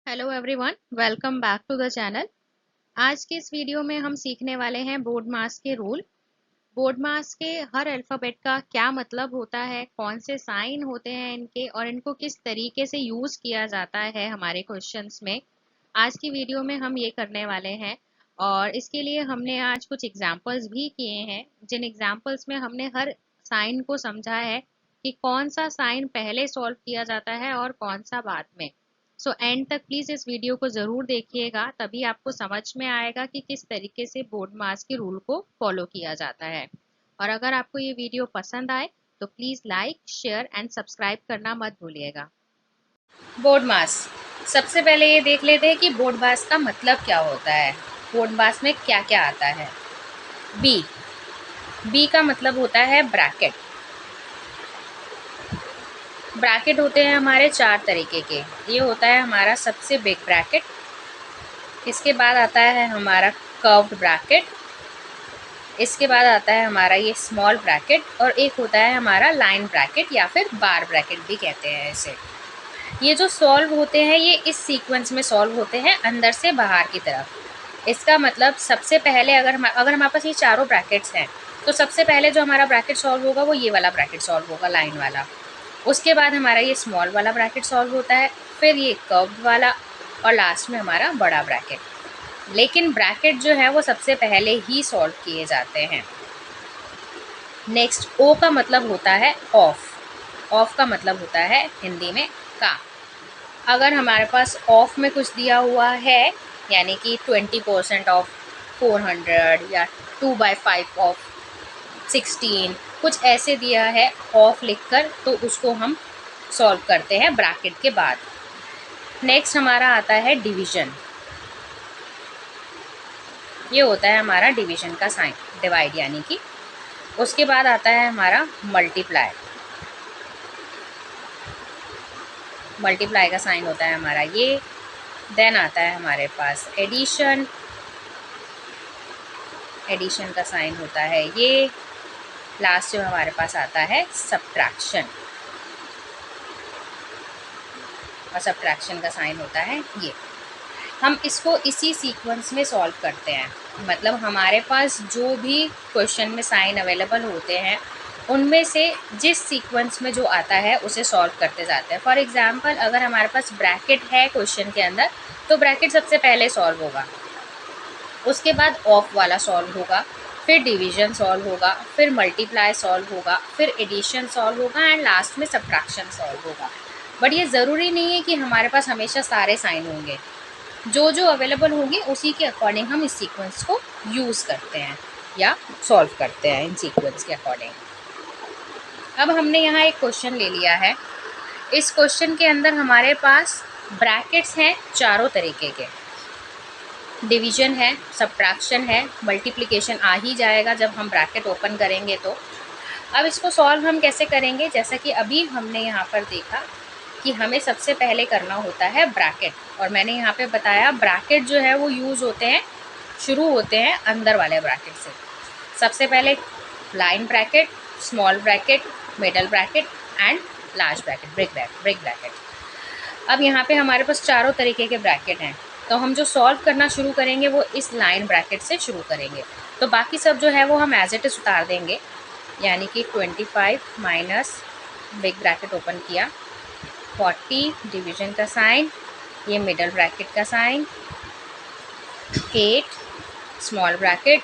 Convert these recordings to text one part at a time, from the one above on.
Hello everyone, welcome back to the channel. आज के इस वीडियो में हम सीखने वाले हैं बोर्ड मास के रूल। बोर्ड मास के हर अल्फ़ाबेट का क्या मतलब होता है, कौन से साइन होते हैं इनके और इनको किस तरीके से यूज़ किया जाता है हमारे क्वेश्चंस में। आज की वीडियो में हम ये करने वाले हैं और इसके लिए हमने आज कुछ एग्जाम्पल्स भी किए हैं, जिन एग्जाम्पल्स में हमने हर साइन को समझा है कि कौन सा साइन पहले सॉल्व किया जाता है और कौन सा बाद में। सो एंड तक प्लीज इस वीडियो को जरूर देखिएगा, तभी आपको समझ में आएगा कि किस तरीके से बोर्ड मास के रूल को फॉलो किया जाता है। और अगर आपको ये वीडियो पसंद आए तो please like, share and subscribe करना मत भूलिएगा। बोर्ड मास। सबसे पहले ये देख लेते हैं कि बोर्ड मास का मतलब क्या होता है। बोर्ड मास में क्या क्या आता है। बी बी का मतलब होता है ब्रैकेट। ब्रैकेट होते हैं हमारे चार तरीके के। ये होता है हमारा सबसे बिग ब्रैकेट, इसके बाद आता है हमारा कर्व्ड ब्रैकेट, इसके बाद आता है हमारा ये स्मॉल ब्रैकेट, और एक होता है हमारा लाइन ब्रैकेट या फिर बार ब्रैकेट भी कहते हैं इसे। ये जो सॉल्व होते हैं ये इस सीक्वेंस में सॉल्व होते हैं, अंदर से बाहर की तरफ। इसका मतलब सबसे पहले अगर हमारे पास ये चारों ब्रैकेट्स हैं तो सबसे पहले जो हमारा ब्रैकेट सॉल्व होगा वो ये वाला ब्रैकेट सॉल्व होगा, लाइन वाला। उसके बाद हमारा ये स्मॉल वाला ब्रैकेट सॉल्व होता है, फिर ये कर्व्ड वाला, और लास्ट में हमारा बड़ा ब्रैकेट। लेकिन ब्रैकेट जो है वो सबसे पहले ही सॉल्व किए जाते हैं। नेक्स्ट, ओ का मतलब होता है ऑफ। ऑफ का मतलब होता है हिंदी में का। अगर हमारे पास ऑफ में कुछ दिया हुआ है, यानी कि 20% ऑफ 400 या 2/5 ऑफ 16, कुछ ऐसे दिया है ऑफ लिखकर, तो उसको हम सॉल्व करते हैं ब्रैकेट के बाद। नेक्स्ट हमारा आता है डिवीजन। ये होता है हमारा डिवीजन का साइन, डिवाइड यानी कि। उसके बाद आता है हमारा मल्टीप्लाई। मल्टीप्लाई का साइन होता है हमारा ये। देन आता है हमारे पास एडिशन। एडिशन का साइन होता है ये। लास्ट में हमारे पास आता है सब्ट्रैक्शन, और सब्ट्रैक्शन का साइन होता है ये। हम इसको इसी सीक्वेंस में सॉल्व करते हैं, मतलब हमारे पास जो भी क्वेश्चन में साइन अवेलेबल होते हैं उनमें से जिस सीक्वेंस में जो आता है उसे सॉल्व करते जाते हैं। फॉर एग्जांपल, अगर हमारे पास ब्रैकेट है क्वेश्चन के अंदर तो ब्रैकेट सबसे पहले सॉल्व होगा, उसके बाद ऑफ वाला सॉल्व होगा, फिर डिवीजन सॉल्व होगा, फिर मल्टीप्लाई सॉल्व होगा, फिर एडिशन सॉल्व होगा, एंड लास्ट में सब्ट्रैक्शन सॉल्व होगा। बट ये ज़रूरी नहीं है कि हमारे पास हमेशा सारे साइन होंगे। जो जो अवेलेबल होंगे उसी के अकॉर्डिंग हम इस सीक्वेंस को यूज़ करते हैं या सॉल्व करते हैं इन सीक्वेंस के अकॉर्डिंग। अब हमने यहाँ एक क्वेश्चन ले लिया है। इस क्वेश्चन के अंदर हमारे पास ब्रैकेट्स हैं चारों तरीके के। डिवीजन है, सब्ट्रैक्शन है, मल्टीप्लिकेशन आ ही जाएगा जब हम ब्रैकेट ओपन करेंगे तो। अब इसको सॉल्व हम कैसे करेंगे, जैसा कि अभी हमने यहाँ पर देखा कि हमें सबसे पहले करना होता है ब्रैकेट, और मैंने यहाँ पे बताया ब्रैकेट जो है वो यूज़ होते हैं, शुरू होते हैं अंदर वाले ब्रैकेट से। सबसे पहले line bracket, small bracket, middle bracket and large bracket, big bracket. अब यहाँ पे हमारे पास चारों तरीके के ब्रैकेट हैं, तो हम जो सॉल्व करना शुरू करेंगे वो इस लाइन ब्रैकेट से शुरू करेंगे। तो बाकी सब जो है वो हम एज इट इज़ उतार देंगे, यानी कि 25 माइनस बिग ब्रैकेट ओपन किया, 40 डिवीजन का साइन, ये मिडल ब्रैकेट का sign, 8 small bracket,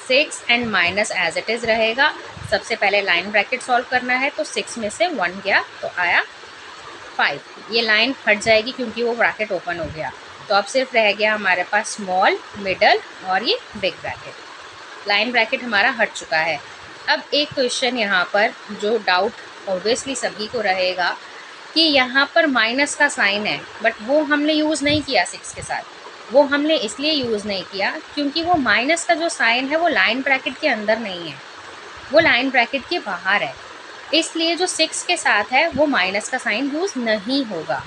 6 and minus as it is रहेगा। सबसे पहले लाइन ब्रैकेट सॉल्व करना है, तो 6 में से 1 गया तो आया 5। ये लाइन हट जाएगी क्योंकि वो ब्रैकेट ओपन हो गया, तो अब सिर्फ रह गया हमारे पास स्मॉल, मिडल और ये बिग ब्रैकेट। लाइन ब्रैकेट हमारा हट चुका है। अब एक क्वेश्चन यहाँ पर जो डाउट ऑब्वियसली सभी को रहेगा कि यहाँ पर माइनस का साइन है, बट वो हमने यूज़ नहीं किया 6 के साथ। वो हमने इसलिए यूज़ नहीं किया क्योंकि वो माइनस का जो साइन है वो लाइन ब्रैकेट के अंदर नहीं है, वो लाइन ब्रैकेट के बाहर है। इसलिए जो 6 के साथ है वो माइनस का साइन यूज़ नहीं होगा।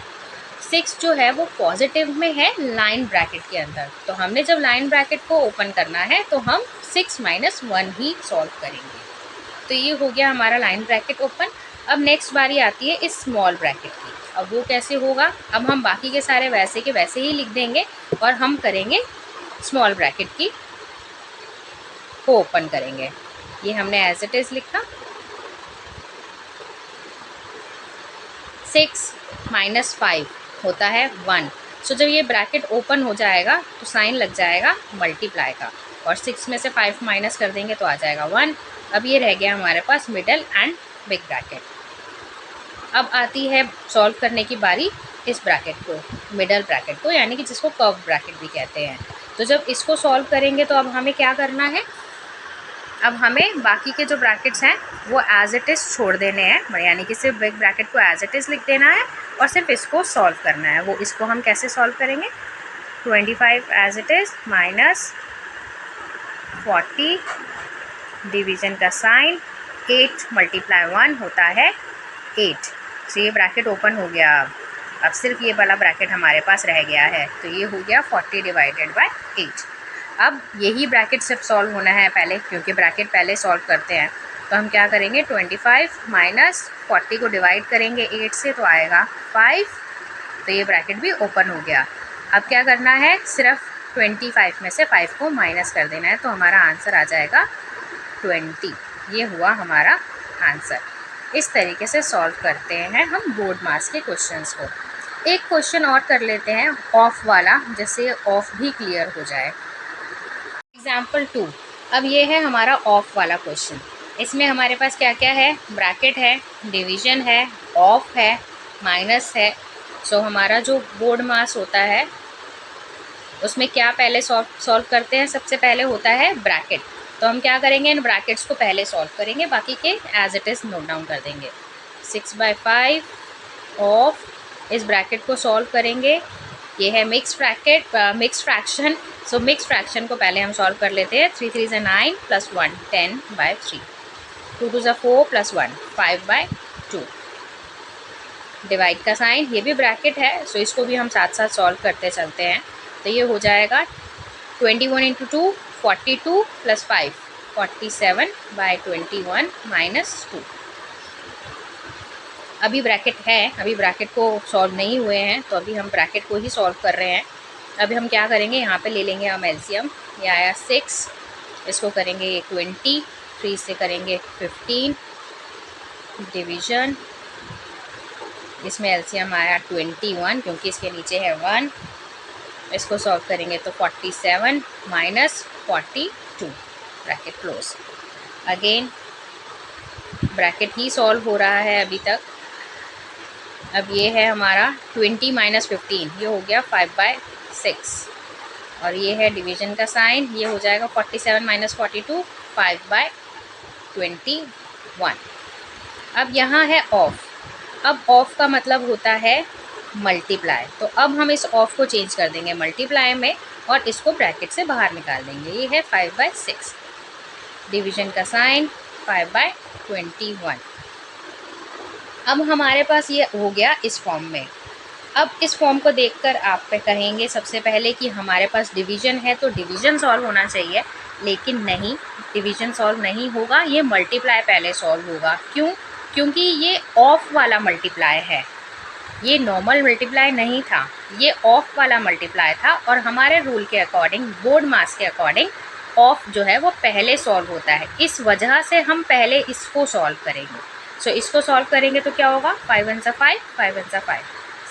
6 जो है वो पॉजिटिव में है लाइन ब्रैकेट के अंदर, तो हमने जब लाइन ब्रैकेट को ओपन करना है तो हम 6 - 1 ही सॉल्व करेंगे। तो ये हो गया हमारा लाइन ब्रैकेट ओपन। अब नेक्स्ट बारी आती है इस स्मॉल ब्रैकेट की। अब वो कैसे होगा, अब हम बाकी के सारे वैसे के वैसे ही लिख देंगे और हम करेंगे स्मॉल ब्रैकेट की को ओपन करेंगे। ये हमने एज इट इज़ लिखा, 6 माइनस 5 होता है 1। सो जब ये ब्रैकेट ओपन हो जाएगा तो साइन लग जाएगा मल्टीप्लाई का, और 6 में से 5 माइनस कर देंगे तो आ जाएगा 1। अब ये रह गया हमारे पास मिडल एंड बिग ब्रैकेट। अब आती है सॉल्व करने की बारी इस ब्रैकेट को, मिडल ब्रैकेट को, यानी कि जिसको कर्व ब्रैकेट भी कहते हैं। तो जब इसको सॉल्व करेंगे तो अब हमें क्या करना है, अब हमें बाकी के जो ब्रैकेट्स हैं वो एज इट इज़ छोड़ देने हैं, यानी कि सिर्फ बिग ब्रैकेट को एज इट इज़ लिख देना है और सिर्फ इसको सॉल्व करना है। वो इसको हम कैसे सॉल्व करेंगे, 25 as it is minus 40, division का साइन, 8 मल्टीप्लाई 1 होता है 8। तो ये ब्रैकेट ओपन हो गया। अब सिर्फ ये वाला ब्रैकेट हमारे पास रह गया है, तो ये हो गया 40 डिवाइडेड बाय 8। अब यही ब्रैकेट सिर्फ सॉल्व होना है पहले, क्योंकि ब्रैकेट पहले सॉल्व करते हैं। तो हम क्या करेंगे, 25 माइनस 40 को डिवाइड करेंगे 8 से तो आएगा 5। तो ये ब्रैकेट भी ओपन हो गया। अब क्या करना है, सिर्फ 25 में से 5 को माइनस कर देना है, तो हमारा आंसर आ जाएगा 20। ये हुआ हमारा आंसर। इस तरीके से सॉल्व करते हैं हम बोर्ड मास के क्वेश्चंस को। एक क्वेश्चन और कर लेते हैं ऑफ वाला, जिससे ऑफ भी क्लियर हो जाए। एग्जाम्पल 2। अब ये है हमारा ऑफ वाला क्वेश्चन। इसमें हमारे पास क्या क्या है, ब्रैकेट है, डिवीज़न है, ऑफ है, माइनस है। सो हमारा जो बोर्ड मास होता है उसमें क्या पहले सॉल्व करते हैं, सबसे पहले होता है ब्रैकेट। तो हम क्या करेंगे, इन ब्रैकेट्स को पहले सॉल्व करेंगे, बाकी के as it is note down कर देंगे। 6/5 ऑफ, इस ब्रैकेट को सॉल्व करेंगे। ये है मिक्स ब्रैकेट, मिक्स फ्रैक्शन। सो मिक्स फ्रैक्शन को पहले हम सॉल्व कर लेते हैं। 3 3 9 प्लस 1 10/3, 2 2 4 प्लस 1 5/2। डिवाइड का साइन, ये भी ब्रैकेट है, सो इसको भी हम साथ साथ सॉल्व करते चलते हैं। तो ये हो जाएगा 21 × 2 42 प्लस 5 47/21 माइनस 2। अभी ब्रैकेट है, अभी ब्रैकेट को सॉल्व नहीं हुए हैं, तो अभी हम ब्रैकेट को ही सॉल्व कर रहे हैं। अभी हम क्या करेंगे, यहाँ पे ले लेंगे हम एलसीएम। ये आया 6, इसको करेंगे 20, 3 से करेंगे 15, डिवीज़न, इसमें एलसीएम आया 21 क्योंकि इसके नीचे है 1। इसको सॉल्व करेंगे तो 47 minus 42, bracket close. Again bracket ही सॉल्व हो रहा है अभी तक। अब ये है हमारा 20 माइनस 15, ये हो गया 5/6, और ये है डिवीज़न का साइन, ये हो जाएगा 47 माइनस 42 5/21। अब यहाँ है ऑफ। अब ऑफ का मतलब होता है मल्टीप्लाई, तो अब हम इस ऑफ को चेंज कर देंगे मल्टीप्लाई में और इसको ब्रैकेट से बाहर निकाल देंगे। ये है 5/6, डिवीज़न का साइन 5/21। अब हमारे पास ये हो गया इस फॉर्म में। अब इस फॉर्म को देखकर आप पे कहेंगे सबसे पहले कि हमारे पास डिवीज़न है तो डिवीज़न सॉल्व होना चाहिए, लेकिन नहीं, डिवीज़न सॉल्व नहीं होगा, ये मल्टीप्लाई पहले सॉल्व होगा। क्यों? क्योंकि ये ऑफ वाला मल्टीप्लाई है, ये नॉर्मल मल्टीप्लाई नहीं था, ये ऑफ वाला मल्टीप्लाई था। और हमारे रूल के अकॉर्डिंग, बोर्ड मास के अकॉर्डिंग, ऑफ जो है वो पहले सॉल्व होता है। इस वजह से हम पहले इसको सॉल्व करेंगे। सो इसको सॉल्व करेंगे तो क्या होगा, 5 1 5, 5 1 5,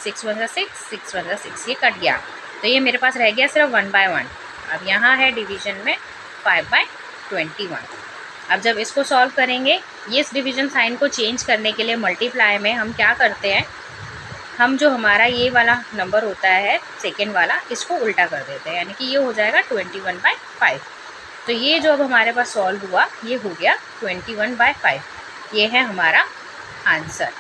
6 1 6, 6 1 6, ये कट गया। तो ये मेरे पास रह गया सिर्फ 1/1। अब यहाँ है डिवीज़न में 5/21। अब जब इसको सॉल्व करेंगे, ये इस डिवीज़न साइन को चेंज करने के लिए मल्टीप्लाई में हम क्या करते हैं, हम जो हमारा ये वाला नंबर होता है सेकेंड वाला, इसको उल्टा कर देते हैं, यानी कि ये हो जाएगा 21/5। तो ये जो अब हमारे पास सॉल्व हुआ, ये हो गया 21/5। ये है हमारा आंसर।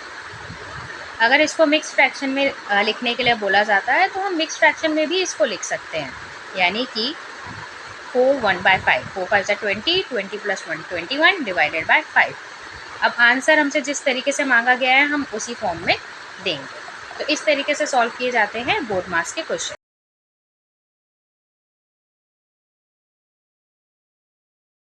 अगर इसको मिक्स फ्रैक्शन में लिखने के लिए बोला जाता है तो हम मिक्स फ्रैक्शन में भी इसको लिख सकते हैं, यानी कि 4 1/5, 4 5 20, 20 + 1 21 डिवाइडेड बाय 5। अब आंसर हमसे जिस तरीके से मांगा गया है हम उसी फॉर्म में देंगे। तो इस तरीके से सॉल्व किए जाते हैं बोर्ड मास के क्वेश्चन।